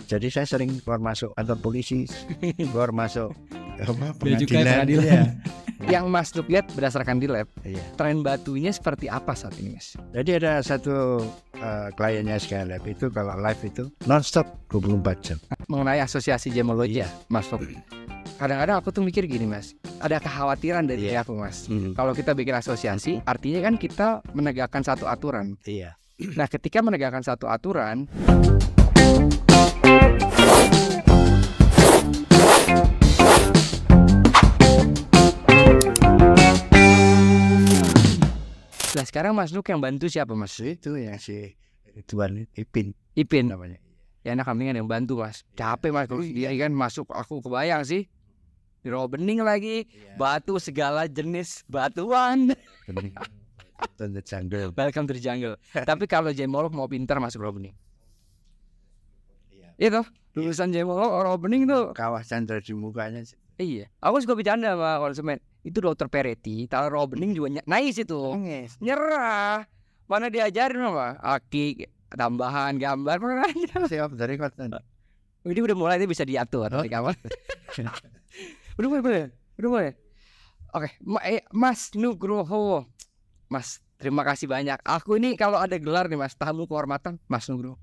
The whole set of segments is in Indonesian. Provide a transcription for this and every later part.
Jadi saya sering keluar masuk kantor polisi, keluar masuk pengadilan. Ya. Yang Mas Nuk lihat berdasarkan di lab, Iya. tren batunya seperti apa saat ini, Mas? Jadi ada satu kliennya Skylab itu kalau live itu non-stop 24 jam. Mengenai asosiasi gemologi, Iya. Mas Nuk. Kadang-kadang aku tuh mikir gini, Mas. Ada kekhawatiran dari aku, Mas. Kalau kita bikin asosiasi, artinya kan kita menegakkan satu aturan. Iya. Nah, ketika menegakkan satu aturan, nah sekarang Mas Nuk yang bantu siapa, Mas? Itu yang si Ridwan Ipin Ipin. namanya. Ya enak kambingan yang bantu, Mas. Capek, Mas. Kalau dia kan masuk, aku kebayang sih. Di rawa bening lagi, batu segala jenis batuan. To the jungle. Welcome to the jungle. Tapi kalau gemolog mau pintar masuk rawa bening. Itu lulusan gemolog rawa bening tuh. Kawah Chandra di mukanya. Iya. Aku suka bercanda sama konsumen. Itu dokter Peretti, taruh rawa bening juga nangis itu. Nyerah. Mana diajarin apa? Aki, tambahan gambar, mana aja. Siap dari kota. Ini udah mulai, ini bisa diatur dari kamar. Udah mulai. Oke, Mas Nugroho. Mas, terima kasih banyak. Aku ini kalau ada gelar nih, Mas, tamu kehormatan, Mas Nugroho.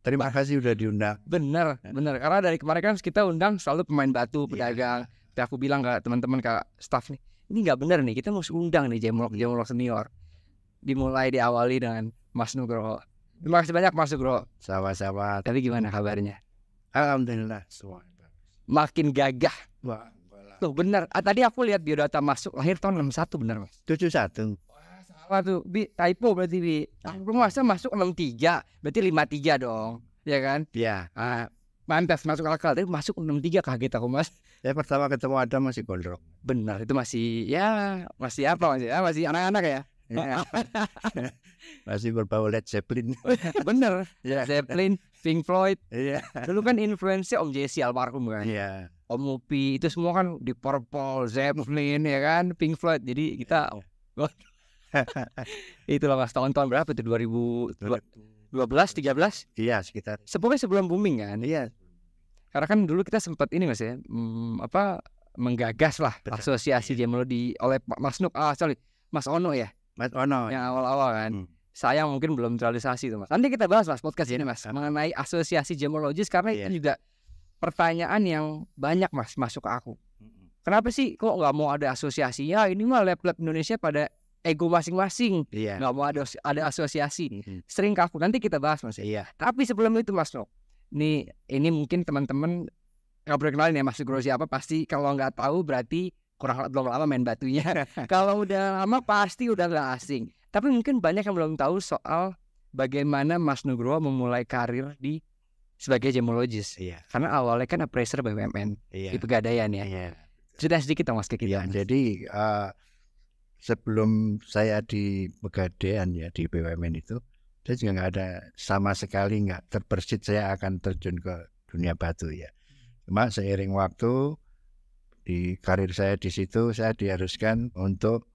Terima kasih udah diundang. Bener. Karena dari kemarin kan kita undang selalu pemain batu, pedagang. Tapi aku bilang ke teman-teman, ke staff nih, ini nggak bener nih, kita mesti undang nih gemolog senior. Dimulai diawali dengan Mas Nugroho. Terima kasih banyak, Mas Nugroho. Sama-sama. Tapi gimana kabarnya? Alhamdulillah semua. Makin gagah. Wah, Tuh bener. Tadi aku lihat biodata masuk lahir tahun 61 bener, Mas. 71. Salah tuh, typo berarti Bi. Aku masa masuk 63, berarti 53 dong. Ya kan? Ya. Pantas masuk akal, tapi masuk 63 kaget aku, Mas. Saya pertama ketemu Adam masih gondrong. Benar, itu masih apa Mas ya? Masih anak-anak ya. Masih berbau Led Zeppelin. Bener. Zeppelin, Pink Floyd. Iya. Dulu kan influence Om Jesse almarhum kan. Iya. Om Upi itu semua kan di Purple, Zeppelin ya kan, Pink Floyd. Jadi kita itulah Mas, tahun-tahun berapa tuh? 2012, 13? Iya, sekitar. Sepokoknya sebelum booming kan. Iya. Karena kan dulu kita sempat ini Mas ya, menggagas lah asosiasi gemologi oleh Pak Mas Nuk, Mas Ono ya. Mas Ono. Yang awal-awal kan. Saya mungkin belum terrealisasi tuh Mas. Nanti kita bahas Mas podcast ini Mas mengenai asosiasi gemologis karena itu juga pertanyaan yang banyak Mas masuk ke aku. Kenapa sih kok nggak mau ada asosiasi? Ya ini mah lab-lab Indonesia pada ego masing-masing. Iya. Nggak mau ada asosiasi. Sering ke aku. Nanti kita bahas Mas. Iya. Tapi sebelum itu Mas Nuk, ini mungkin teman-teman nggak perlu kenalin ya Mas Nugroho siapa, pasti kalau nggak tahu berarti belum lama main batunya. Kalau udah lama pasti udah nggak asing. Tapi mungkin banyak yang belum tahu soal bagaimana Mas Nugroho memulai karir sebagai gemologis. Iya. Karena awalnya kan appraiser BUMN di Pegadaian ya. Iya. Cerita sedikit dong Mas ke kita. Iya, jadi sebelum saya di Pegadaian ya di BUMN itu, saya juga nggak ada sama sekali nggak terbersit saya akan terjun ke dunia batu ya. Cuma seiring waktu di karir saya di situ saya diharuskan untuk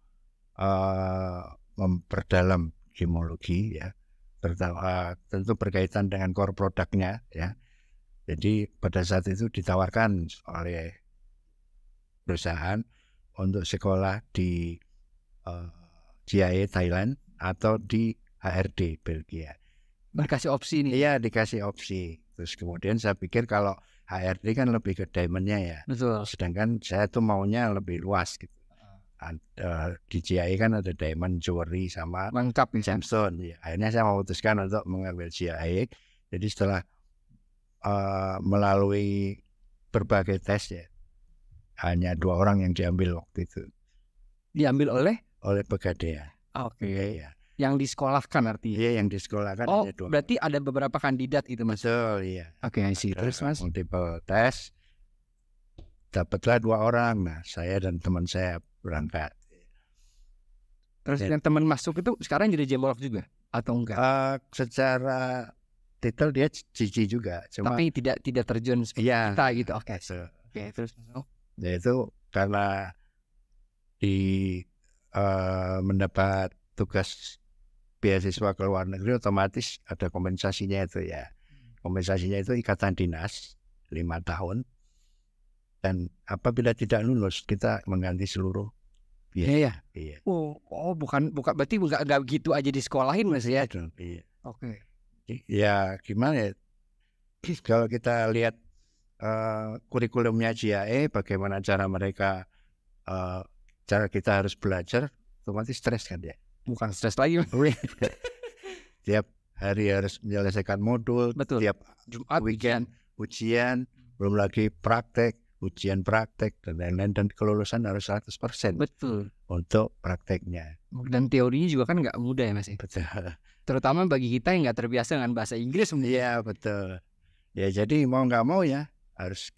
memperdalam gemologi ya, terutama tentu berkaitan dengan core produknya ya. Jadi pada saat itu ditawarkan oleh perusahaan untuk sekolah di GIA Thailand atau di HRD Belgia. Dikasih opsi nih. Iya, dikasih opsi. Terus kemudian saya pikir kalau HRD kan lebih ke diamondnya ya. Betul. Sedangkan saya tuh maunya lebih luas gitu. Di GIA kan ada diamond, jewelry sama lengkap nih gemstone. Ya, akhirnya saya memutuskan untuk mengambil GIA. Jadi setelah melalui berbagai tes ya, hanya 2 orang yang diambil waktu itu. Diambil oleh Pegadaian. Oke. Ya. Yang disekolahkan artinya. Iya, yang disekolahkan hanya 2. ada 2. Berarti ada beberapa kandidat itu Mas. Betul, iya. Oke, I see. Terus Mas, multiple tes. Dapatlah 2 orang. Nah, saya dan teman saya berangkat. Terus yang teman masuk itu sekarang jadi gemolog juga atau enggak? Secara titel dia cici juga, cuma tapi tidak terjun seperti kita gitu. Oke, terus ya itu karena mendapat tugas beasiswa ke luar negeri otomatis ada kompensasinya itu ya. Kompensasinya itu ikatan dinas 5 tahun, dan apabila tidak lulus kita mengganti seluruh biaya. Iya. Oh, bukan berarti nggak gitu aja di sekolahin Mas ya. Iya. Oke. Ya gimana ya, kalau kita lihat kurikulumnya GIA, bagaimana cara mereka, cara kita harus belajar, otomatis stres kan ya. Bukan stres lagi. Tiap hari harus menyelesaikan modul. Betul. Tiap Jumat weekend ujian, belum lagi praktek, ujian praktek dan lain-lain, dan kelulusan harus 100%. Betul. Untuk prakteknya. Dan teorinya juga kan nggak mudah ya Mas. Betul. Terutama bagi kita yang nggak terbiasa dengan bahasa Inggris. Iya betul. Ya jadi mau nggak mau ya harus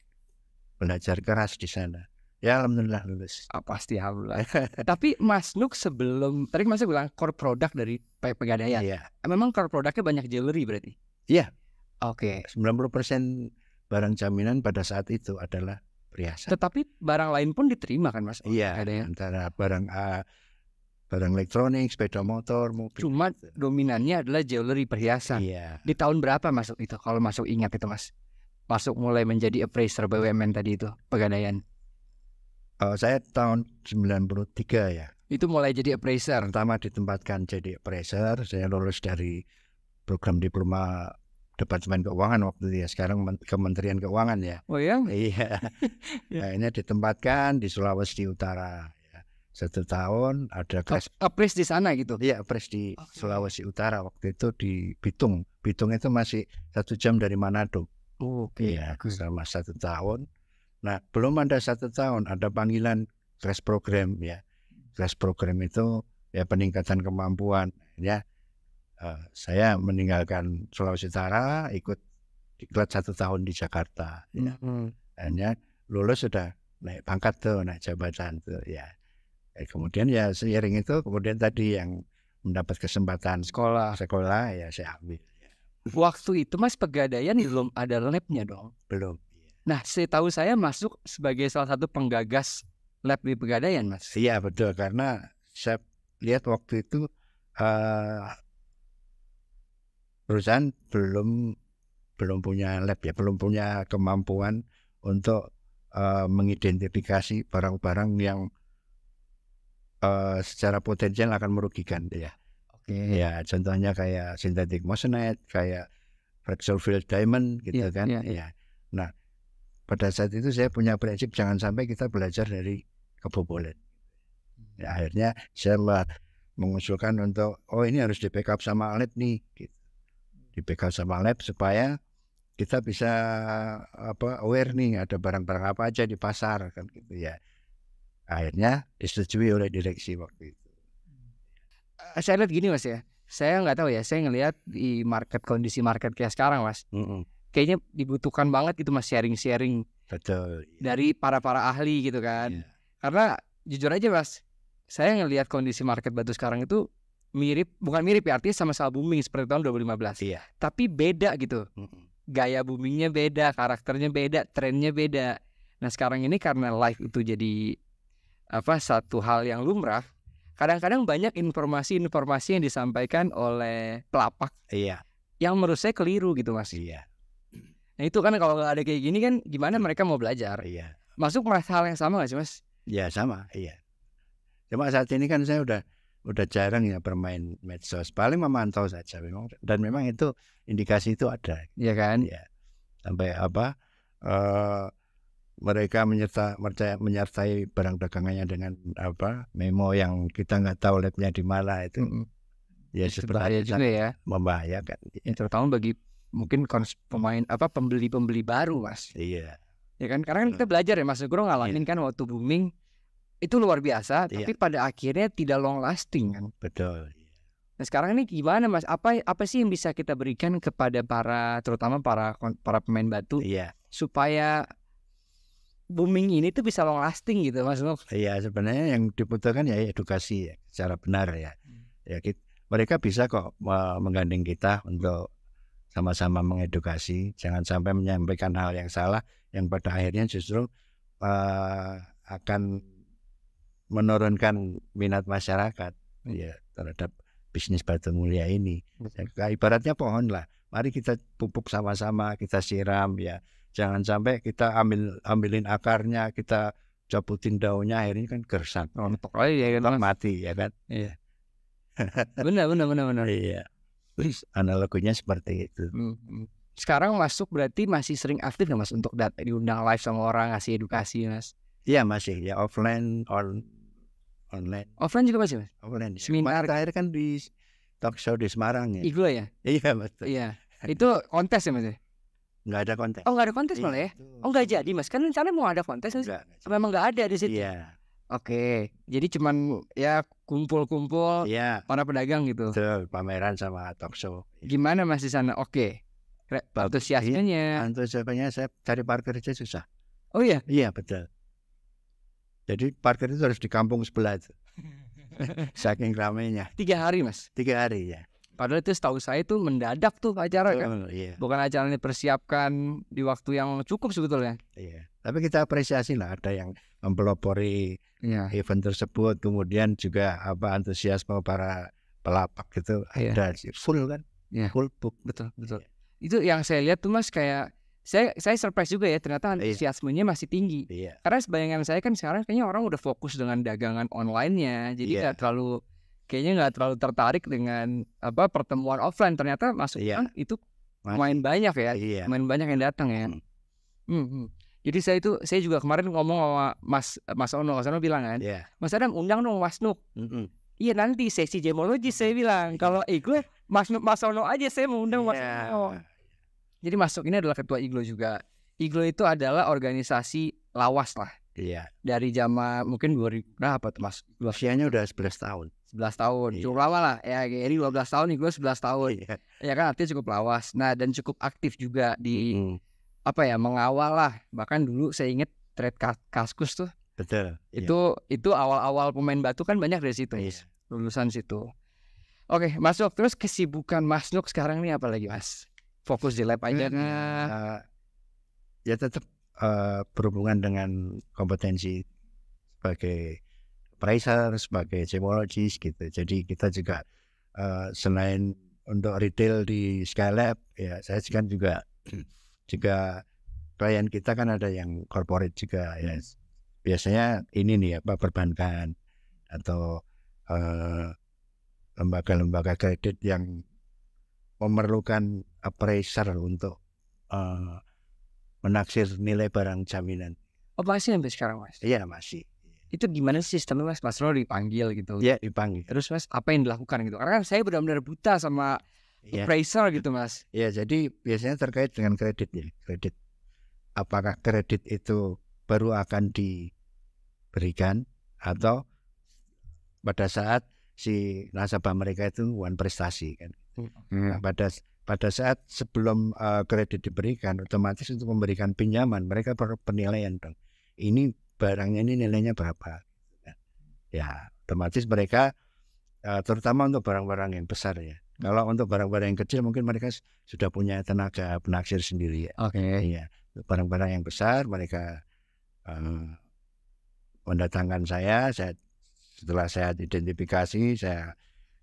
belajar keras di sana. Ya alhamdulillah lulus. Pasti alhamdulillah. Tapi Mas Nuk sebelum tadi Mas bilang core product dari Pegadaian. Iya. Memang core produknya banyak jewelry berarti? Iya. Oke. 90% barang jaminan pada saat itu adalah perhiasan. Tetapi barang lain pun diterima kan Mas? Iya. Antara barang elektronik, sepeda motor, mobil. Cuma dominannya adalah jewelry, perhiasan. Iya. Di tahun berapa masuk itu? Kalau masuk ingat itu Mas? Masuk mulai menjadi appraiser BUMN tadi itu, Pegadaian. Saya tahun 93 ya. Itu mulai jadi appraiser. Pertama ditempatkan jadi appraiser. Saya lulus dari program diploma Departemen Keuangan waktu itu ya. Sekarang Kementerian Keuangan ya. Oh ya? Iya. Akhirnya ditempatkan di Sulawesi Utara. 1 tahun ada appraise di sana gitu. Iya, appraise di Sulawesi Utara waktu itu di Bitung. Bitung itu masih 1 jam dari Manado. Oke. Iya, selama 1 tahun. Nah, belum ada 1 tahun ada panggilan crash program ya. Crash program itu ya peningkatan kemampuan ya. Saya meninggalkan Sulawesi Utara, ikut diklat 1 tahun di Jakarta. Ya. Hanya lulus sudah naik pangkat tuh, naik jabatan tuh ya. Kemudian ya seiring itu kemudian tadi yang mendapat kesempatan sekolah ya saya ambil. Waktu itu Mas Pegadaian belum ada labnya dong? Belum. Nah, setahu saya masuk sebagai salah satu penggagas lab di Pegadaian Mas. Iya betul, karena saya lihat waktu itu perusahaan belum punya lab ya, belum punya kemampuan untuk mengidentifikasi barang-barang yang secara potensial akan merugikan ya. Oke. Ya contohnya kayak synthetic moissanite, kayak fractal field diamond gitu kan. Ya. Nah pada saat itu saya punya prinsip jangan sampai kita belajar dari kebobolan. Ya, akhirnya saya mengusulkan untuk ini harus di backup sama lab nih. Gitu. Di backup sama lab supaya kita bisa aware nih ada barang-barang apa aja di pasar kan gitu ya. Akhirnya disetujui oleh direksi waktu itu. Saya lihat gini Mas ya, saya nggak tahu ya, saya ngelihat di kondisi market kayak sekarang Mas, kayaknya dibutuhkan banget gitu Mas sharing-sharing. Betul. Dari para ahli gitu kan. Yeah. Karena jujur aja Mas, saya ngelihat kondisi market batu sekarang itu bukan mirip ya, artinya sama-sama booming seperti tahun 2015. Iya. Tapi beda gitu. Gaya boomingnya beda, karakternya beda, trennya beda. Nah sekarang ini karena live itu jadi satu hal yang lumrah, kadang-kadang banyak informasi yang disampaikan oleh pelapak. Iya. Yang menurut saya keliru gitu Mas. Iya. Nah itu kan kalau nggak ada kayak gini kan gimana mereka mau belajar? Iya. Masuk hal yang sama nggak sih Mas? Ya sama, iya. Cuma saat ini kan saya udah jarang ya bermain medsos, paling memantau saja memang, dan memang itu indikasi itu ada. Iya kan? Ya. Sampai mereka menyertai barang dagangannya dengan memo yang kita nggak tahu labnya di mana itu. Ya sebenarnya juga ya. Membahayakan. Ya, terutama bagi mungkin pembeli baru Mas. Iya. Ya kan karena kan kita belajar ya Mas Nugro ngalamin kan waktu booming itu luar biasa, tapi pada akhirnya tidak long lasting kan. Betul. Nah sekarang ini gimana Mas? Apa sih yang bisa kita berikan kepada terutama para pemain batu supaya booming ini tuh bisa long lasting gitu Mas Nuk? Iya sebenarnya yang dibutuhkan ya edukasi ya, secara benar ya. Mereka bisa kok menggandeng kita untuk sama-sama mengedukasi, jangan sampai menyampaikan hal yang salah yang pada akhirnya justru akan menurunkan minat masyarakat ya terhadap bisnis batu mulia ini. Ya, ibaratnya pohon lah, mari kita pupuk sama-sama, kita siram ya. Jangan sampai kita ambilin akarnya, kita cabutin daunnya, akhirnya kan gersang. Rontok aja ya kan, Mas. Mati ya kan. Iya. Benar. Iya. Analoginya seperti itu. Sekarang masuk berarti masih sering aktif nggak Mas untuk diundang live sama orang, ngasih edukasi Mas? Iya masih ya, offline online. Offline juga masih Mas? Offline. Seminar terakhir kan di talk show di Semarang ya. Iglo ya? Iya betul. Iya. Itu kontes ya Mas? Nggak ada kontes. Oh nggak ada kontes malah ya? Oh nggak jadi Mas? Kan rencananya mau ada kontes Mas? Memang nggak ada di situ? Iya. Oke, jadi cuman ya kumpul-kumpul para pedagang gitu. Betul, pameran sama talk show. Gimana Mas di sana? Oke. Antusiasmenya. Antusiasmenya saya cari parkir aja susah. Oh iya? Iya betul. Jadi parkir itu harus di kampung sebelah itu. Saking ramainya. 3 hari Mas? 3 hari ya. Padahal itu setahu saya itu mendadak tuh acara kan. Iya. Bukan acara yang dipersiapkan di waktu yang cukup sebetulnya. Iya. Tapi kita apresiasi lah, ada yang mempelopori event tersebut, kemudian juga antusiasme para pelapak gitu ada full kan. Full book. Betul. Itu yang saya lihat tuh Mas, kayak saya surprise juga ya, ternyata antusiasmenya masih tinggi. Karena sebayangan saya kan sekarang kayaknya orang udah fokus dengan dagangan online-nya. Jadi kayaknya nggak terlalu tertarik dengan pertemuan offline. Ternyata masuk itu main banyak ya. Main banyak yang datang ya. Jadi saya juga kemarin ngomong sama Mas Ono bilang kan, Mas Adam undang dong Mas Nuk. Iya nanti sesi gemologi saya bilang. Kalau Iglo Mas Ono aja saya mau undang Mas Ono. Jadi masuk ini adalah ketua Iglo juga. Iglo itu adalah organisasi lawas lah. Iya. Dari zaman mungkin 2000 berapa tuh Mas? Usianya udah 11 tahun. 11 tahun. Cukup lama lah. Ya Gary 12 tahun, Iglo 11 tahun. Ya kan artinya cukup lawas. Nah, dan cukup aktif juga di mengawal lah. Bahkan dulu saya ingat trade Kaskus tuh. Betul. Itu awal-awal pemain batu kan banyak dari situ. Lulusan situ. Oke, masuk terus kesibukan Mas Nuk sekarang nih apa lagi Mas? Fokus di lab aja ya tetap berhubungan dengan kompetensi sebagai appraiser, sebagai gemologis gitu. Jadi kita juga selain untuk retail di Skylab, ya saya kan juga klien kita kan ada yang corporate juga ya. Biasanya ini nih perbankan atau lembaga-lembaga kredit yang memerlukan appraiser untuk menaksir nilai barang jaminan. Oh masih sampai sekarang Mas? Iya masih. Itu gimana sih sistemnya Mas? Mas Lo dipanggil gitu? Iya dipanggil. Terus Mas apa yang dilakukan gitu? Karena kan saya benar-benar buta sama appraiser gitu Mas. Iya jadi biasanya terkait dengan kredit ya. Kredit. Apakah kredit itu baru akan diberikan atau pada saat si nasabah mereka itu wan prestasi kan? Nah, pada saat sebelum kredit diberikan, otomatis untuk memberikan pinjaman mereka perlu penilaian dong. Ini barangnya ini nilainya berapa? Ya, otomatis mereka terutama untuk barang-barang yang besar ya. Kalau untuk barang-barang yang kecil mungkin mereka sudah punya tenaga penaksir sendiri ya. Iya. Barang-barang yang besar mereka mendatangkan saya setelah saya identifikasi, saya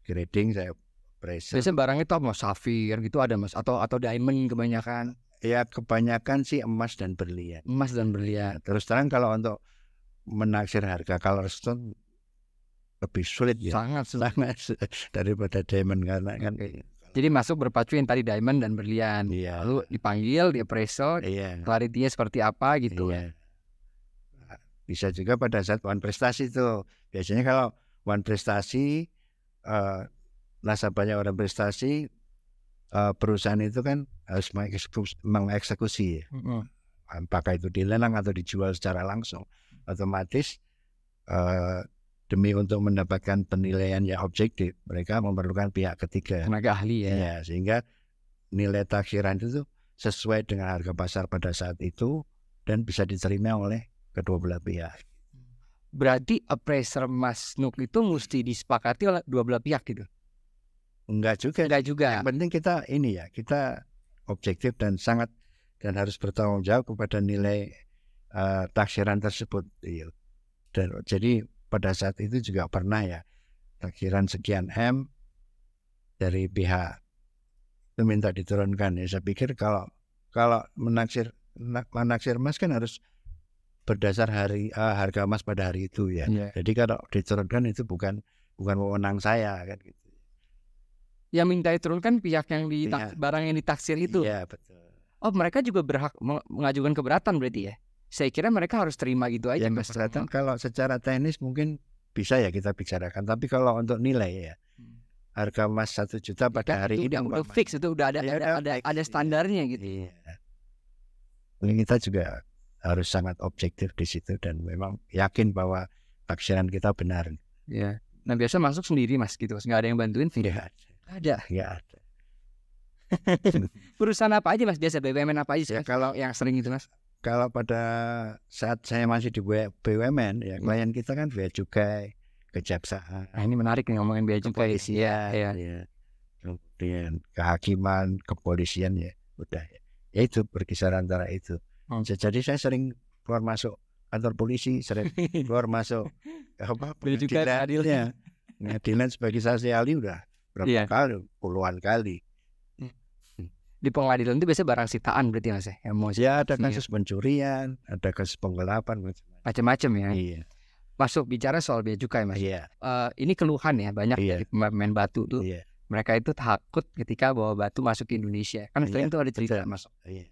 grading, saya appraiser. Biasanya barang itu apa? Safir gitu ada Mas atau diamond kebanyakan? Ya kebanyakan sih emas dan berlian. Emas dan berlian. Nah, terus terang kalau untuk menaksir harga color stone lebih sulit ya. Sangat daripada diamond karena kan. Jadi masuk berpacu yang tadi diamond dan berlian. Lalu dipanggil, di appraisal, clarity-nya seperti apa gitu. Bisa juga pada saat wan prestasi itu. Biasanya kalau wan prestasi nasabahnya orang prestasi, perusahaan itu kan harus mengeksekusi ya. Apakah itu dilelang atau dijual secara langsung. Otomatis demi untuk mendapatkan penilaian yang objektif, mereka memerlukan pihak ketiga, tenaga ahli ya. Sehingga nilai taksiran itu sesuai dengan harga pasar pada saat itu dan bisa diterima oleh kedua belah pihak. Berarti appraiser Mas Nuk itu mesti disepakati oleh dua belah pihak gitu? Enggak juga. Yang penting kita kita objektif dan harus bertanggung jawab kepada nilai taksiran tersebut. Dan jadi pada saat itu juga pernah ya taksiran sekian M dari pihak minta diturunkan ya. Saya pikir kalau menaksir emas kan harus berdasar harga emas pada hari itu ya. Jadi kalau diturunkan itu bukan wewenang saya kan gitu. Yang minta diturunkan pihak yang barang yang ditaksir itu. Iya, betul. Oh, mereka juga berhak mengajukan keberatan berarti ya? Saya kira mereka harus terima gitu aja. Ya, keberatan kalau secara teknis mungkin bisa ya kita bicarakan. Tapi kalau untuk nilai ya, harga emas 1 juta pada hari ini udah fix, itu udah ada standarnya gitu. Iya. Kita juga harus sangat objektif di situ dan memang yakin bahwa taksiran kita benar. Ya. Nah biasa masuk sendiri mas gitu, nggak ada yang bantuin? Tidak ada. Nggak ada. Perusahaan apa aja mas biasa, BUMN apa aja? Ya, kalau yang sering itu mas? Kalau pada saat saya masih di BUMN ya, klien kita kan bea cukai, kejaksaan. Nah, ini menarik nih ngomongin bea cukai. Ya. Kemudian kehakiman, kepolisian ya, udah ya. Ya itu berkisar antara itu. Jadi saya sering keluar masuk kantor polisi, sering keluar masuk pengadilan sebagai saksi ahli udah berapa kali, puluhan kali. Di pengadilan itu biasanya barang sitaan berarti mas ya? Ya ada kasus pencurian, ada kasus penggelapan, macam-macam ya. Iya. Masuk bicara soal bea cukai mas. Iya. Ini keluhan ya banyak dari pemain batu tuh. Iya. Mereka itu takut ketika bawa batu masuk ke Indonesia. Kan sering tuh ada cerita masuk. Iya.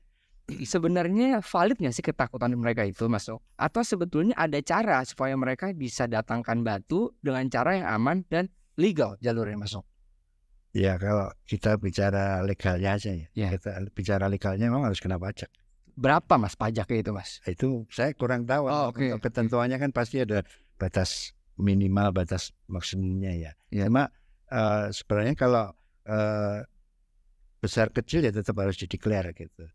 Sebenarnya valid nggak sih ketakutan mereka itu masuk? Atau sebetulnya ada cara supaya mereka bisa datangkan batu dengan cara yang aman dan legal jalurnya masuk? Ya kalau kita bicara legalnya aja ya. Kita bicara legalnya memang harus kena pajak. Berapa mas pajaknya itu mas? Itu saya kurang tahu. Untuk ketentuannya kan pasti ada batas minimal, batas maksimumnya ya. Cuma sebenarnya kalau besar kecil ya tetap harus dideklar gitu.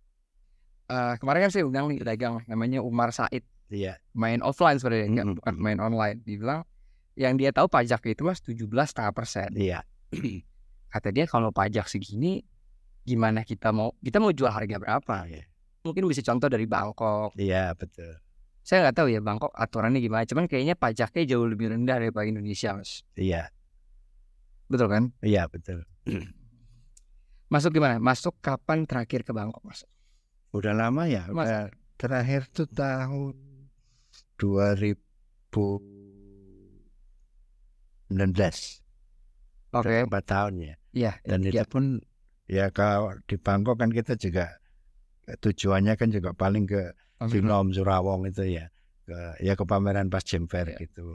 Kemarin kan saya undang nih pedagang namanya Umar Said. Iya. Main offline sebenarnya, bukan main online. Dia bilang yang dia tahu pajak itu mas 17,5%. Iya. Kata dia kalau pajak segini gimana kita mau jual harga berapa? Iya. Mungkin bisa contoh dari Bangkok. Iya betul. Saya nggak tahu ya Bangkok aturannya gimana. Cuman kayaknya pajaknya jauh lebih rendah daripada Indonesia mas. Iya. Betul kan? Iya betul. Masuk gimana? Masuk kapan terakhir ke Bangkok mas? Udah lama ya. Udah terakhir tuh tahun 2019. Oke. 4 tahun ya. Iya. Dan itu pun ya kalau di Bangkok kan kita juga tujuannya kan juga paling ke Sinom Surawong itu ya. Ke pameran pas Jember gitu.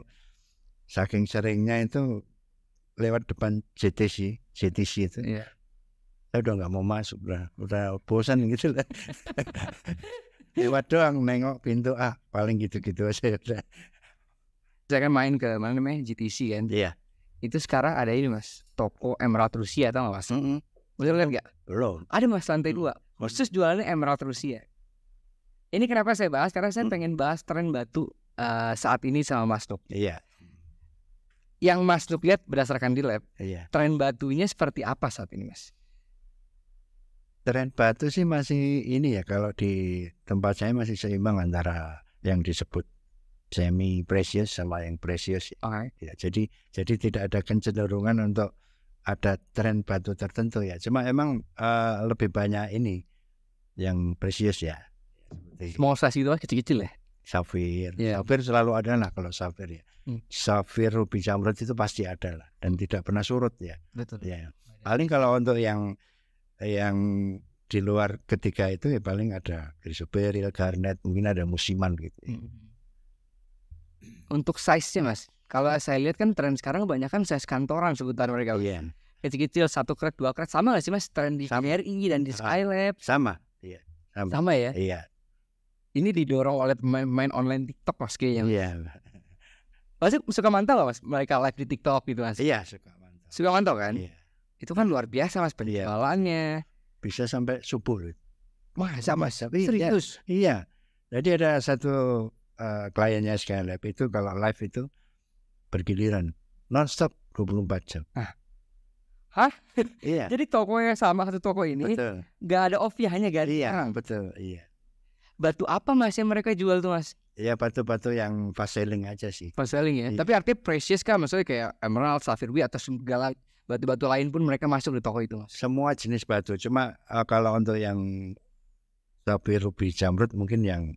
Saking seringnya itu lewat depan GTC itu. Iya. Saya udah nggak mau masuk udah bosan gitu lah. Lewat doang nengok pintu paling gitu-gitu aja udah. Saya kan main ke mana namanya GTC kan. Iya. Itu sekarang ada ini mas, toko Emerald Rusia, tau gak mas? Betul kan nggak? Belum. Ada mas lantai 2, khusus jualannya Emerald Rusia. Ini kenapa saya bahas? Karena saya pengen bahas tren batu saat ini sama Mas Nuk. Iya. Yang Mas Nuk lihat berdasarkan di lab, tren batunya seperti apa saat ini mas? Tren batu sih masih ini ya, kalau di tempat saya masih seimbang antara yang disebut semi precious sama yang precious. Ya, jadi tidak ada kecenderungan untuk ada tren batu tertentu ya. Cuma emang lebih banyak ini yang precious ya. Small size itu kecil-kecil ya. Safir, safir selalu ada lah kalau safir ya. Safir, ruby, zamrud itu pasti ada lah dan tidak pernah surut ya. Betul. Ya. Paling kalau untuk yang di luar ketiga itu ya paling ada chrysoberyl, garnet, mungkin ada musiman gitu. Untuk size-nya mas, kalau saya lihat kan tren sekarang kebanyakan size kantoran sebutan mereka. Kecil-kecil 1 karat 2 karat, sama gak sih mas tren di KRI dan di Skylab? Sama, sama ya. Iya. Ini didorong oleh pemain online TikTok mas kayaknya. Iya. Masih suka mantau gak mas mereka live di TikTok gitu mas? Iya suka mantau. Suka mantau kan? Iya. Itu kan luar biasa mas penjualannya. Bisa sampai subuh. Masa mas? Serius? Iya. Jadi ada satu kliennya Skylab itu kalau live itu bergiliran non-stop 24 jam. Hah? Iya. Jadi tokonya sama satu toko ini nggak ada off-nya, hanya ganti. Iya, betul. Iya. Batu apa mas yang mereka jual tuh mas? Iya, batu-batu yang fast selling aja sih. Fast selling ya. Tapi artinya precious kan, maksudnya kayak emerald, sapphire, atau segala batu-batu lain pun mereka masuk di toko itu, Mas? Semua jenis batu. Cuma kalau untuk yang saphir, ruby, jamrud mungkin yang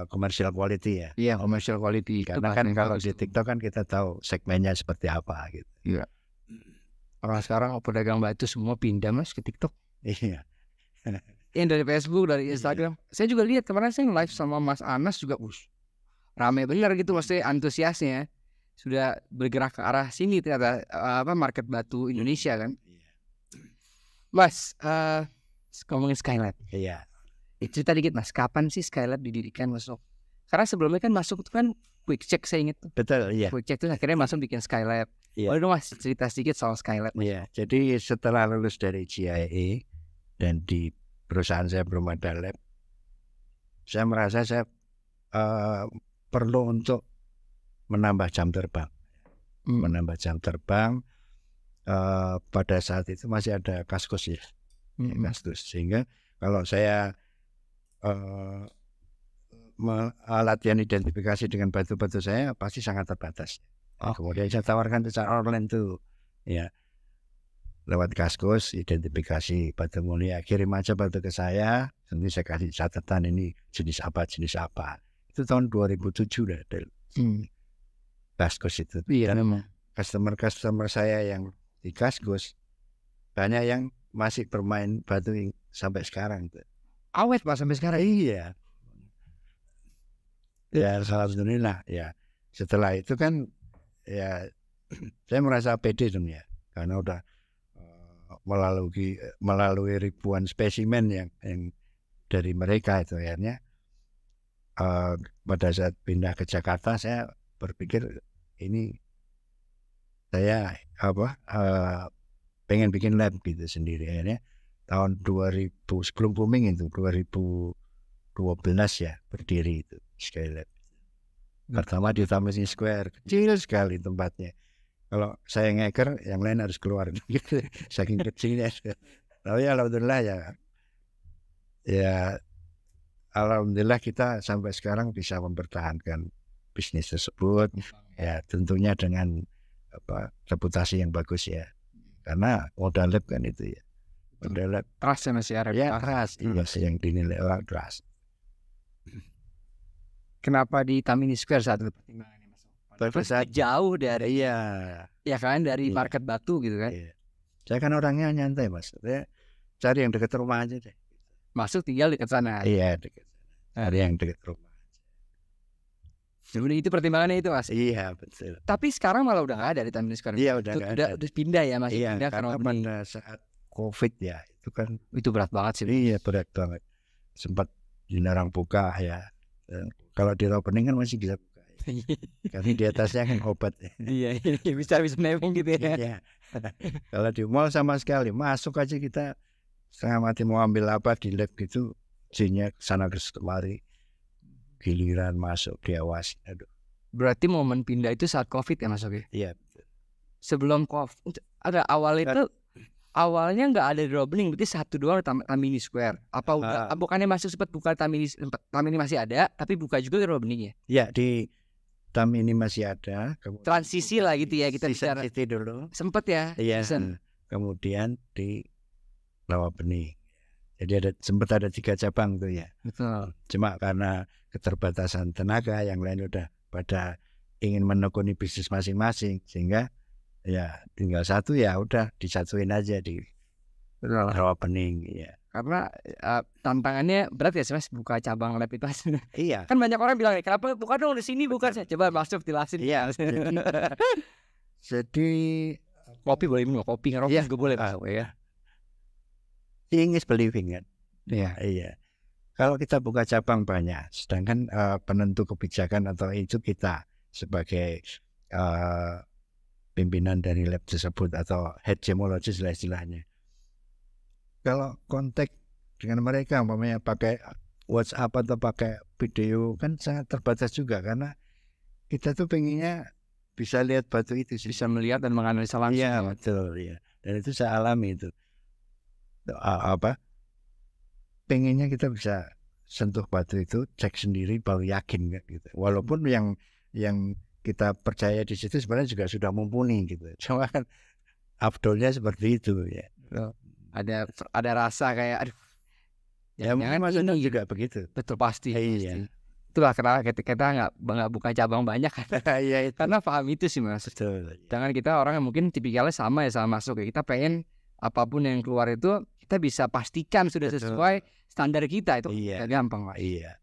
commercial quality ya. Iya, commercial quality. Karena kan kalau di TikTok kan kita tahu segmennya seperti apa gitu. Iya. Orang sekarang pedagang batu semua pindah, Mas, ke TikTok. Iya. Yang dari Facebook, dari Instagram. Saya juga lihat kemarin saya live sama Mas Anas juga, rame bener gitu, maksudnya antusiasnya sudah bergerak ke arah sini ternyata market batu Indonesia kan. Mas, ngomongin Skylab. Iya. Cerita dikit, Mas, kapan sih Skylab didirikan, Mas? Karena sebelumnya kan masuk itu kan Quick Check, saya ingat tuh. Betul, iya. Quick Check itu akhirnya masuk bikin Skylab. Iya. Boleh dong, Mas, cerita sedikit soal Skylab? Iya, jadi setelah lulus dari GIA dan di perusahaan saya belum ada lab, saya merasa saya perlu untuk menambah jam terbang. Menambah jam terbang. Pada saat itu masih ada Kaskus ya. Kaskus. Sehingga kalau saya latihan identifikasi dengan batu-batu saya pasti sangat terbatas. Kemudian saya tawarkan secara online tuh, ya, lewat Kaskus, identifikasi batu mulia, kirim aja batu ke saya, nanti saya kasih catatan ini jenis apa. Itu tahun 2007 dah, Kaskus itu. Iya, dan memang. Customer saya yang di Kaskus banyak yang masih bermain batu sampai sekarang tuh. Awet, Pak, sampai sekarang. Iya. Ya, alhamdulillah ya. Setelah itu kan ya saya merasa pede dong ya, karena udah melalui ribuan spesimen yang dari mereka itu akhirnya pada saat pindah ke Jakarta saya berpikir ini saya pengen bikin lab gitu sendiri. Akhirnya tahun 2000 sebelum booming itu 2012 ya berdiri itu Skylab. Pertama di Taman Square, kecil sekali tempatnya. Kalau saya ngeker, yang lain harus keluar gitu, saking kecilnya. Tapi alhamdulillah ya alhamdulillah kita sampai sekarang bisa mempertahankan bisnis tersebut. Ya tentunya dengan reputasi yang bagus ya. Karena modal lab kan itu ya. Modal lab trust ya, Mas, ya. Ya trust, yang dinilai orang trust. Kenapa di Taman Square saat itu pertimbangannya, Mas? Terus jauh dari ya kan dari market batu gitu kan. Iya. Saya kan orangnya nyantai, Mas. Saya cari yang dekat rumah aja deh. Masuk tinggal dekat sana. Iya, dekat. Cari yang dekat rumah. Sebenarnya itu pertimbangannya itu, Mas. Iya, betul. Tapi sekarang malah udah nggak ada di Taman Square. Iya, udah pindah ya, Mas. Iya, pindah karena pada saat COVID ya, itu kan itu berat banget sih. Iya, berat banget. Sempat dilarang buka ya. Kalau di opening kan masih bisa buka. Karena di atasnya kan obat. Iya, bisa nebeng gitu ya. Iya. Kalau di mall sama sekali masuk aja kita setengah mati mau ambil apa di lab gitu, jinnya sana kemari, giliran masuk diawasi. Aduh. Berarti momen pindah itu saat COVID ya, Mas Oke? Iya. Sebelum COVID ada awalnya nggak ada opening, berarti satu doang Taman Square. Apa udah bukannya masuk sempat buka Taman ini masih ada, tapi buka juga opening ya? Iya, di Taman ini masih ada. Transisi lah gitu ya kita bicara. Dulu. Sempet ya. Iya. Kemudian di Rawabeni. Jadi sempat ada 3 cabang tuh ya. Betul. Cuma karena keterbatasan tenaga, yang lain udah pada ingin menekuni bisnis masing-masing, sehingga ya tinggal satu, ya udah disatuin aja di Rawabeni ya. Karena tantangannya berat ya sih, Mas, buka cabang lab itu. Iya. Kan banyak orang bilang, kenapa buka dong di sini, bukan saya. Coba masuk jelasin. Iya. Jadi kopi boleh minum, kopi ngerokok juga boleh, Mas. Ya. Seeing is believing kan. Iya. Kalau kita buka cabang banyak, sedangkan penentu kebijakan atau itu kita sebagai pimpinan dari lab tersebut atau head gemologist lah istilahnya. Kalau kontak dengan mereka, umpamanya pakai WhatsApp atau pakai video kan sangat terbatas juga, karena kita tuh pengennya bisa lihat batu itu, bisa melihat dan menganalisa langsung. Iya, betul ya. Dan itu saya alami itu. Pengennya kita bisa sentuh batu itu, cek sendiri baru yakin kan gitu. Walaupun yang kita percaya di situ sebenarnya juga sudah mumpuni gitu. Cuma kan afdolnya seperti itu ya. Ada rasa kayak aduh. Ya mungkin maksudnya juga begitu. Betul pasti. Iya. Itulah kenapa kita nggak buka cabang banyak kan. Iya itu. Karena paham itu sih Mas. Betul. Jangan kita orang yang mungkin tipikalnya sama ya sama masuk ya. Kita pengen apapun yang keluar itu kita bisa pastikan sudah sesuai standar kita itu. Iya. Gampang Mas. Iya.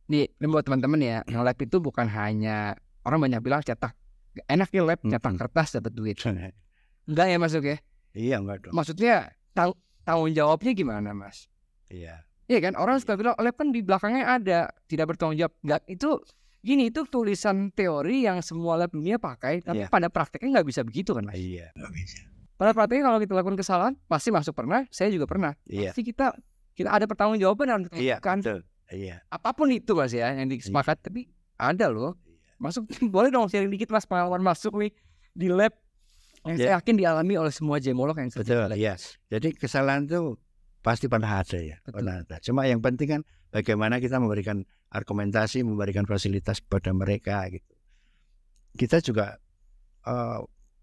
Nih buat teman-teman ya, lab itu bukan hanya orang banyak bilang cetak enak ya lab cetak kertas dapat duit. Enggak ya masuk ya? Iya enggak dong. Maksudnya tanggung jawabnya gimana Mas? Iya. Iya kan orang suka bilang lab kan di belakangnya ada tidak bertanggung jawab. Enggak, itu tulisan teori yang semua lab dunia pakai, tapi pada prakteknya nggak bisa begitu kan Mas? Iya nggak bisa. Pada prakteknya kalau kita lakukan kesalahan pasti masuk pernah, saya juga pernah. Iya. Pasti kita ada pertanggungjawaban harus kan. Iya. Apapun itu Mas ya yang disepakat, tapi ada loh. Masuk boleh dong sharing dikit Mas pengalaman masuk nih di lab yang saya yakin dialami oleh semua gemolog yang betul. Iya. Jadi kesalahan itu pasti pernah ada ya. Pernah ada. Cuma yang penting kan bagaimana kita memberikan argumentasi, memberikan fasilitas kepada mereka gitu. Kita juga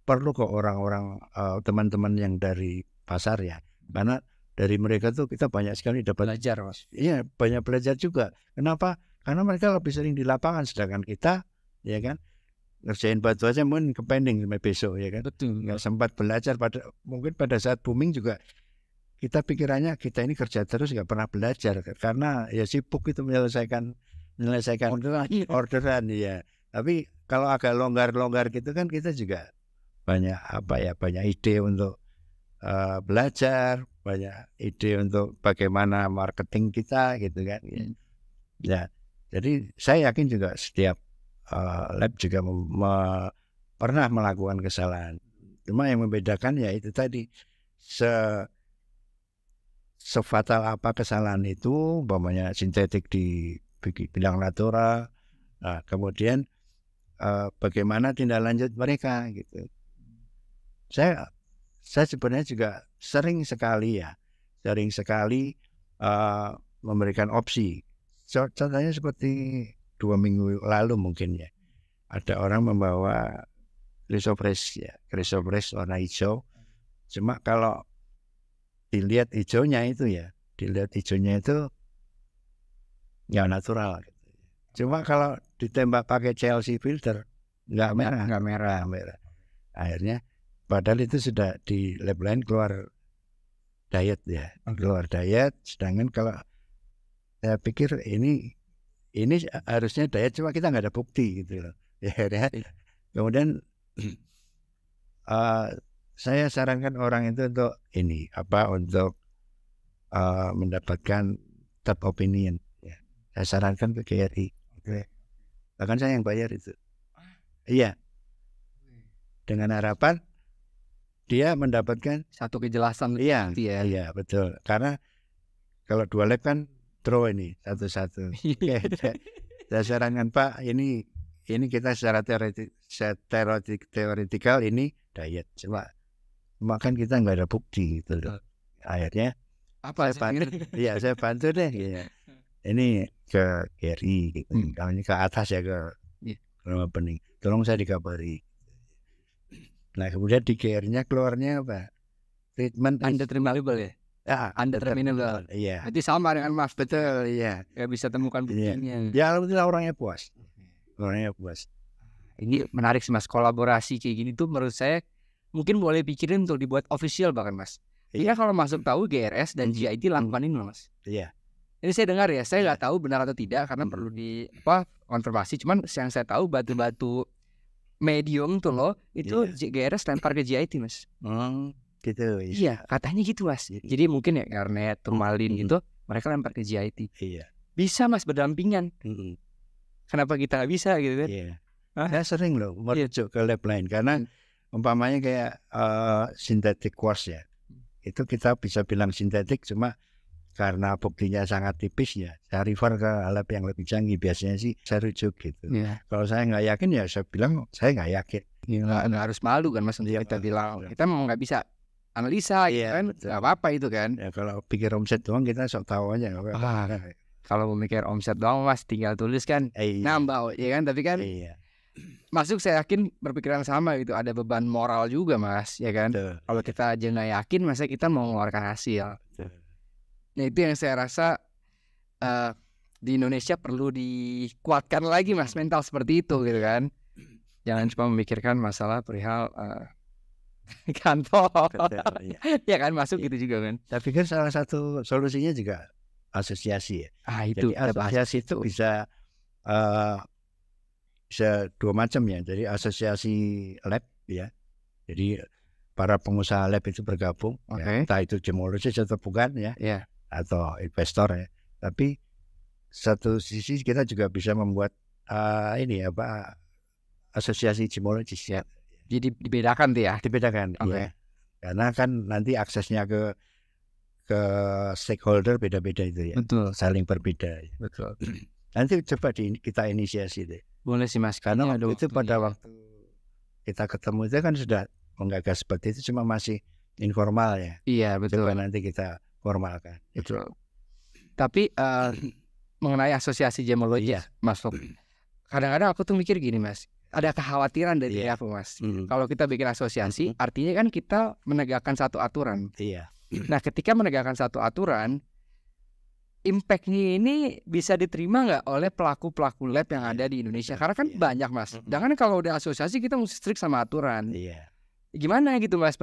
perlu kok orang-orang teman-teman yang dari pasar ya. Karena dari mereka tuh kita banyak sekali dapat belajar Mas. Iya, banyak belajar juga. Kenapa? Karena mereka lebih sering di lapangan, sedangkan kita ya kan ngerjain batu aja mungkin ke pending sampai besok ya kan. Betul. Nggak sempat belajar mungkin pada saat booming juga kita pikirannya kita ini kerja terus nggak pernah belajar karena ya sibuk itu menyelesaikan orderan ya. Tapi kalau agak longgar gitu kan kita juga banyak ide untuk belajar, banyak ide untuk bagaimana marketing kita gitu kan. Ya, jadi saya yakin juga setiap lab juga pernah melakukan kesalahan. Cuma yang membedakan ya itu tadi sefatal apa kesalahan itu, umpamanya sintetik dibilang natural, kemudian bagaimana tindak lanjut mereka gitu. Saya sebenarnya juga sering sekali memberikan opsi. Contohnya seperti 2 minggu lalu mungkin ya, ada orang membawa chrysoprase warna hijau. Cuma kalau dilihat hijaunya itu nggak natural. Cuma kalau ditembak pakai CLC filter nggak merah. Akhirnya padahal itu sudah di lab lain keluar diet ya, sedangkan kalau saya pikir ini harusnya diet, cuma kita nggak ada bukti gitu loh. Ya. Kemudian saya sarankan orang itu untuk mendapatkan third opinion. Ya. Saya sarankan ke GRI. Bahkan saya yang bayar itu. Iya. Dengan harapan dia mendapatkan satu kejelasan. Iya betul. Karena kalau 2 lab kan draw ini satu-satu. Saya sarankan Pak, ini kita secara teoretikal ini diet, cuma kan kita nggak ada bukti gitu loh. Akhirnya saya bantu deh. Ya. Ini ke GRI, gitu. Kalau ini ke atas ya ke rumah pening. Tolong saya dikabari. Nah kemudian di GR-nya keluarnya apa? Treatment undeterminable ya? Ya, undeterminable. Iya. Berarti sama dengan Mas. Betul, iya. Gak bisa temukan buktinya. Ya alhamdulillah orangnya puas. Ini menarik sih Mas, kolaborasi kayak gini tuh menurut saya mungkin boleh pikirin untuk dibuat official bahkan Mas. Iya kalau masuk tahu GRS dan GIT lakukan ini Mas. Iya. Ini saya dengar ya, saya nggak tahu benar atau tidak karena perlu konfirmasi. Cuman yang saya tahu batu-batu medium tuh loh itu GRS lempar ke GIT Mas. Gitu. Iya katanya gitu Mas. Jadi mungkin ya karena turmalin gitu mereka lempar ke GIT. Iya. Bisa Mas berdampingan. Kenapa kita nggak bisa gitu kan? Iya. Saya sering loh merujuk ke lab lain karena umpamanya kayak synthetic quartz ya. Itu kita bisa bilang sintetik, cuma karena buktinya sangat tipis ya saya refer ke lab yang lebih canggih. Biasanya sih saya rujuk gitu. Kalau saya nggak yakin ya saya bilang saya nggak yakin. Nggak harus malu kan Mas untuk kita bilang kita mau nggak bisa analisa kan nggak apa-apa itu kan. Ya kalau pikir omset doang kita sok tahu aja. Kalau mau mikir omset doang Mas tinggal tulis kan nambah ya kan, tapi kan masuk saya yakin berpikiran sama gitu, ada beban moral juga Mas, ya kan? Betul. Kalau kita aja nggak yakin, masa kita mau mengeluarkan hasil? Betul. Nah itu yang saya rasa di Indonesia perlu dikuatkan lagi Mas, mental seperti itu gitu kan. Jangan cuma memikirkan masalah perihal kantor, Betul, ya. ya kan masuk gitu juga kan. Saya pikir salah satu solusinya juga asosiasi ya. Itu Jadi asosiasi itu bisa dua macam ya. Jadi asosiasi lab ya. Jadi para pengusaha lab itu bergabung, ya, entah itu gemologis atau bukan ya, atau investor ya. Tapi satu sisi kita juga bisa membuat asosiasi gemologis ya. Jadi dibedakan tuh ya. Dibedakan. Ya. Karena kan nanti aksesnya ke stakeholder beda-beda itu ya. Betul. Saling berbeda. Ya. Betul. Nanti coba kita inisiasi deh. Boleh sih Mas. Karena waktu itu pada waktu kita ketemu itu kan sudah menggagas seperti itu, cuma masih informal ya. Iya betul. Coba nanti kita formalkan. Betul. Tapi mengenai asosiasi gemologis Mas, kadang-kadang aku tuh mikir gini Mas, ada kekhawatiran dari aku Mas. Kalau kita bikin asosiasi, artinya kan kita menegakkan satu aturan. Iya. Nah ketika menegakkan satu aturan, impact-nya ini bisa diterima nggak oleh pelaku-pelaku lab yang ada di Indonesia? Karena kan banyak Mas. Jangan kalau udah asosiasi kita mesti strict sama aturan. Iya. Gimana gitu Mas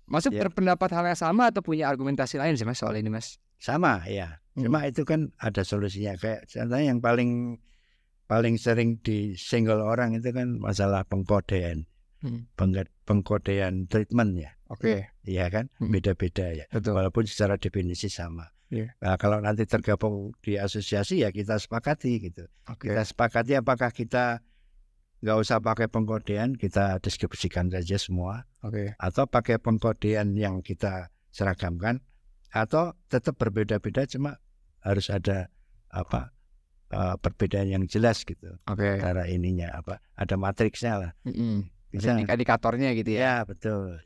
Masuk berpendapat hal yang sama atau punya argumentasi lain sih Mas soal ini Mas? Sama ya. Cuma itu kan ada solusinya. Kayak contohnya yang paling sering disenggol orang itu kan masalah pengkodean. Pengkodean treatment ya. Iya kan? Beda-beda ya. Betul. Walaupun secara definisi sama. Nah, kalau nanti tergabung di asosiasi ya kita sepakati gitu. Kita sepakati apakah kita nggak usah pakai pengkodean, kita deskripsikan saja semua. Atau pakai pengkodean yang kita seragamkan, atau tetap berbeda-beda, cuma harus ada perbedaan yang jelas gitu. Cara ininya ada matriksnya lah. Bisa indikatornya gitu ya. Ya betul.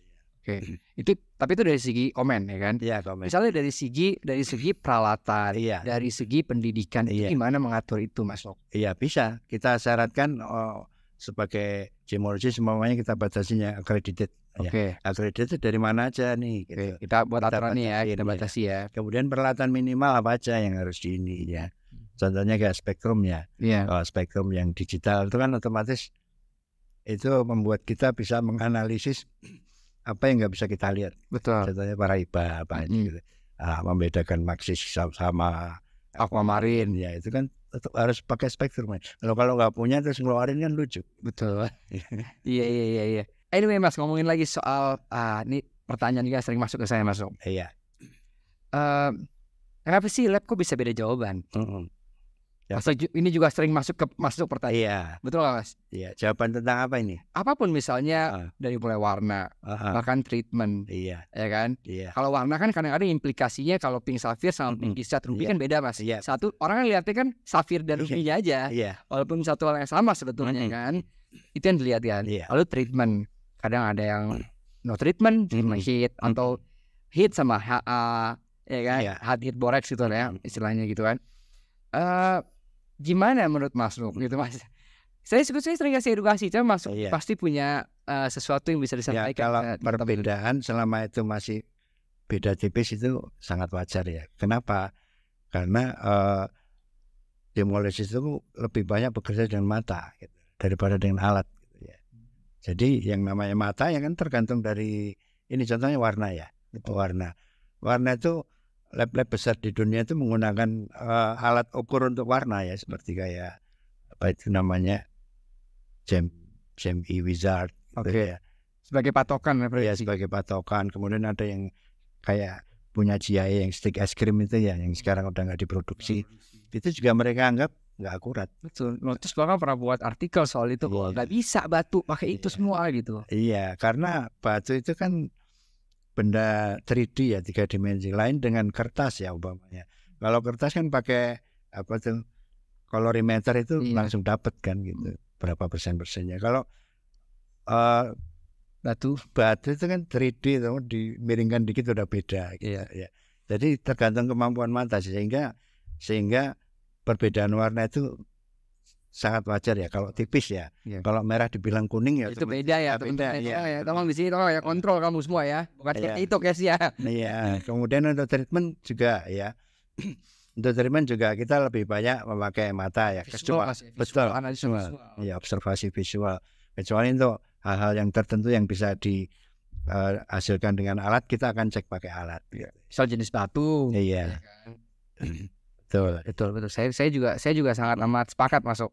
Tapi itu dari segi komen ya kan? Iya, komen. Misalnya dari segi peralatan, dari segi pendidikan, itu gimana mengatur itu Mas? Iya bisa. Kita syaratkan sebagai gemologis semuanya kita batasinya accredited. Accredited dari mana aja nih? Gitu. Kita buat aturannya ya, kita batasi ya. Kemudian peralatan minimal apa aja yang harus di ini ya. Contohnya kayak spektrum ya. Spektrum yang digital itu kan otomatis itu membuat kita bisa menganalisis apa yang nggak bisa kita lihat. Betul. Contohnya Paraiba apa gitu. Membedakan Maxis sama Aquamarine ya, itu kan tetap harus pakai spektrum. Kalau nggak punya terus ngeluarin kan lucu. Betul. Iya. Anyway Mas, ngomongin lagi soal ini pertanyaan juga sering masuk ke saya Mas. Iya. Kenapa sih lab kok bisa beda jawaban? Masa ini juga sering masuk pertanyaan. Iya. Betul nggak Mas? Iya. Jawaban tentang apa ini? Apapun misalnya dari mulai warna, bahkan treatment. Iya. Ya kan? Iya. Kalau warna kan kadang-kadang implikasinya kalau pink safir sama pink gisat ruby kan beda Mas. Satu orang kan lihatnya kan safir dan rubinya aja. Walaupun satu hal yang sama sebetulnya kan. Itu yang dilihat kan. Lalu treatment, kadang ada yang no treatment, heat atau heat sama HA, ya kan? Hard hit borax gitu ya istilahnya gitu kan. Gimana menurut Mas gitu Mas? Saya sering kasih edukasi, cuma Mas pasti punya sesuatu yang bisa disampaikan. Kalau perbedaan selama itu masih beda tipis itu sangat wajar ya. Kenapa? Karena gemologis itu lebih banyak bekerja dengan mata gitu, daripada dengan alat gitu ya. Jadi yang namanya mata ya kan tergantung dari ini, contohnya warna ya. Warna itu lab-lab besar di dunia itu menggunakan alat ukur untuk warna ya, seperti kayak apa itu namanya Jam-E Wizard gitu ya. Sebagai patokan ya, sebagai patokan. Kemudian ada yang kayak punya GIA yang stick es krim itu ya, yang sekarang udah nggak diproduksi. Itu juga mereka anggap nggak akurat. Betul. Notice bahkan pernah buat artikel soal itu kok. Nggak bisa batu pakai itu semua gitu. Iya, karena batu itu kan benda 3D ya, 3 dimensi, lain dengan kertas ya umpamanya. Kalau kertas kan pakai apa tuh kolorimeter itu langsung dapat kan gitu, berapa persennya. Kalau batu itu kan 3D itu dimiringkan dikit udah beda gitu. Ya. Jadi tergantung kemampuan mata, sehingga perbedaan warna itu sangat wajar ya kalau tipis ya. Iya. Kalau merah dibilang kuning ya Itu beda ya, beda, teman-teman. iya. Ya, tolong di sini tolong ya kontrol kamu semua ya. Bukan Iya. seperti itu guys ya. Iya, kemudian untuk treatment juga ya. Untuk treatment juga kita lebih banyak memakai mata ya. Visual, Mas, ya. Betul. Visual, analisis visual. Ya, observasi visual. Kecuali untuk hal-hal yang tertentu yang bisa dihasilkan dengan alat, kita akan cek pakai alat. Misal jenis batu. Iya. Ya kan? Betul. Saya juga sangat amat sepakat masuk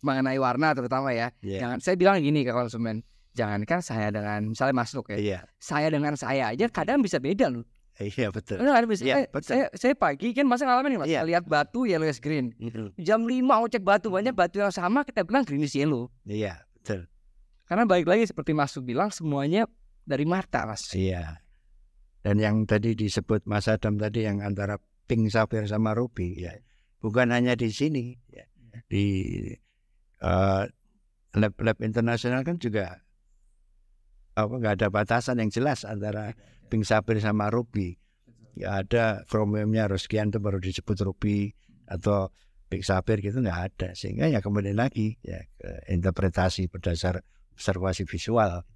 mengenai warna terutama ya. Iya. Jangan saya bilang gini ke konsumen, jangankan saya dengan misalnya Masuk ya. Iya. Saya dengan saya aja kadang bisa beda loh. Iya, betul. Benar, bisa. Iya, betul. Saya pagi kan masa ngalamin nih Mas, Iya. lihat batu yellowish green. Jam 5 mau cek batu, banyak batu yang sama kita bilang greenish yellow. Iya, betul. Karena balik lagi seperti Masuk bilang semuanya dari mata, Mas. Iya. Dan yang tadi disebut Mas Adam tadi yang antara pink, sapphire sama ruby ya. Bukan hanya di sini ya. Di lab internasional kan juga nggak ada batasan yang jelas antara pink, sapphire sama ruby. Ya ada chromiumnya harus sekian itu baru disebut ruby atau pink, sapphire gitu nggak ada. Sehingga ya kembali lagi ya ke interpretasi berdasar observasi visual.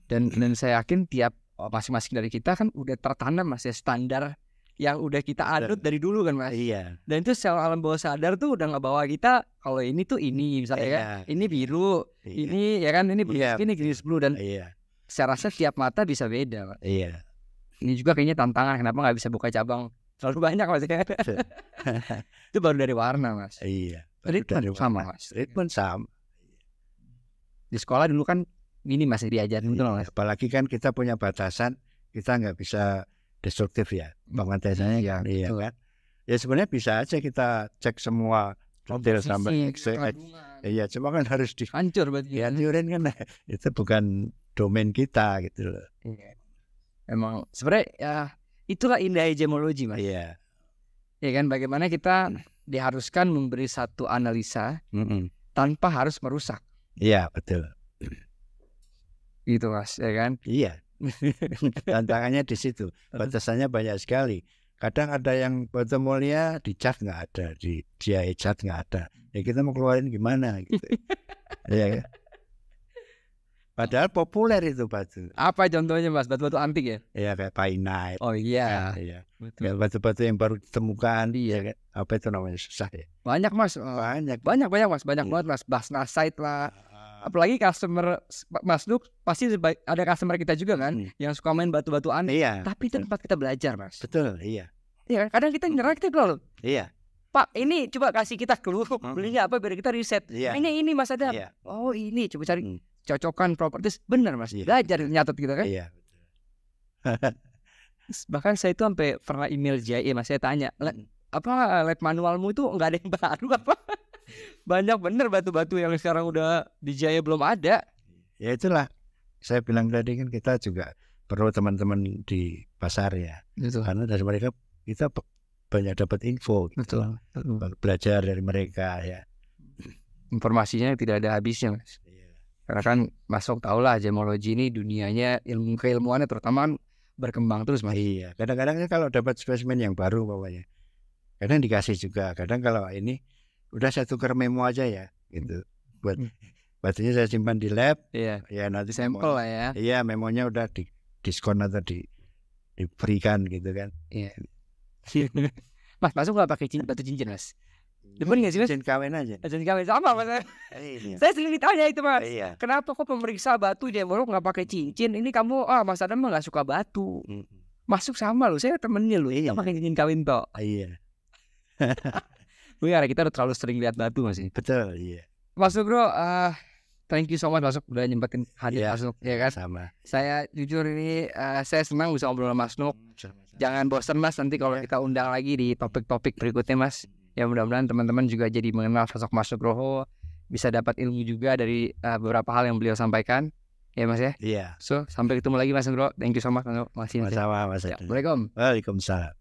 Dan saya yakin tiap masing-masing dari kita kan udah tertanam Mas ya standar yang udah kita anut dari dulu kan Mas. Iya. Dan itu secara alam bawah sadar tuh udah ngebawa kita kalau ini tuh ini misalnya Iya. kan ini biru, Iya. ini ya kan ini Iya. ini greenish blue dan Iya. saya rasa tiap mata bisa beda Mas. Iya. Ini juga kayaknya tantangan kenapa nggak bisa buka cabang terlalu banyak Mas ya. Itu baru dari warna Mas. Iya. Treatment sama Mas. Treatment sama. Di sekolah dulu kan ini masih diajarin betul Mas. Apalagi kan kita punya batasan, kita nggak bisa destruktif ya pengetesannya kan. Iya kan. Ya sebenarnya bisa aja kita cek semua detail sampai XY. Iya, cuma kan harus hancur berarti. dihancurin kan. Itu bukan domain kita gitu loh. Iya. Emang sebenarnya ya itulah indah gemologi Mas. Iya. Ya kan bagaimana kita diharuskan memberi satu analisa tanpa harus merusak. Iya, betul. Gitu Mas, ya kan? Iya. Tantangannya di situ. Batasannya banyak sekali. Kadang ada yang batu mulia dicat nggak ada, di dia cat nggak ada. Ya kita mau keluarin gimana gitu. Iya. Padahal populer itu batu. Apa contohnya Mas? Batu-batu antik ya? Iya kayak painite. Oh iya. Iya. Betul. Kayak batu-batu yang baru ditemukan. Iya. Apa itu namanya susah ya? Banyak Mas. Banyak Mas. Banyak banget Mas. Basnasite lah. Apalagi customer Mas Nuk pasti ada customer kita juga kan yang suka main batu-batu aneh. Iya. Tapi itu tempat kita belajar Mas. Betul. Iya. Iya. Kadang kita nyerah kita keluar. Iya. Pak ini coba kasih kita clue belinya apa biar kita riset. Iya. Ini Mas Adam. Iya. Oh ini coba cari cocokan properties benar Mas. Iya. Belajar nyatet kita kan. Iya. Bahkan saya itu sampai pernah email JE Mas, saya tanya apa lab manualmu itu nggak ada yang baru apa? Banyak bener batu-batu yang sekarang udah di Jaya belum ada. Ya itulah saya bilang tadi kan kita juga perlu teman-teman di pasar ya. Betul. Karena dari mereka kita banyak dapat info. Gitu. Betul. Belajar dari mereka ya. Informasinya tidak ada habisnya Mas. Karena kan Masuk tau lah gemologi ini dunianya ilmu keilmuannya terutama berkembang terus Mas. Iya. Kadang-kadang kalau dapat spesimen yang baru bawahnya, kadang dikasih juga. Kadang kalau ini udah saya tukar memo aja ya, gitu. Buat batunya saya simpan di lab. Iya. Ya nanti Sampel lah ya. Iya, memonya udah di diskon atau diberikan gitu kan. Iya. Mas Masuk nggak pakai batu cincin Mas? Demen nggak sih Mas? Cincin kawin aja. Cincin kawin sama Mas. Iya. Saya sering ditanya itu Mas. Iya. Kenapa kok pemeriksa batu gemolog nggak pakai cincin? Ini kamu Mas Adam mah nggak suka batu. Masuk sama loh, saya temennya loh. Iya. Pakai cincin kawin toh. Iya. Ya kita udah terlalu sering lihat batu Mas. Betul, iya. Masuk bro, thank you so much Masuk udah nyempetin hadir Masuk ya kan. Sama. Saya jujur ini saya senang bisa ngobrol sama Mas Nuk. Jangan bosan Mas nanti kalau kita undang lagi di topik-topik berikutnya Mas. Ya mudah-mudahan teman-teman juga jadi mengenal sosok Mas Nugroho, bisa dapat ilmu juga dari beberapa hal yang beliau sampaikan. Ya Mas ya. Iya. So sampai ketemu lagi Mas Nugroho. Thank you so much Mas. Sama Mas. Assalamualaikum. Waalaikumsalam.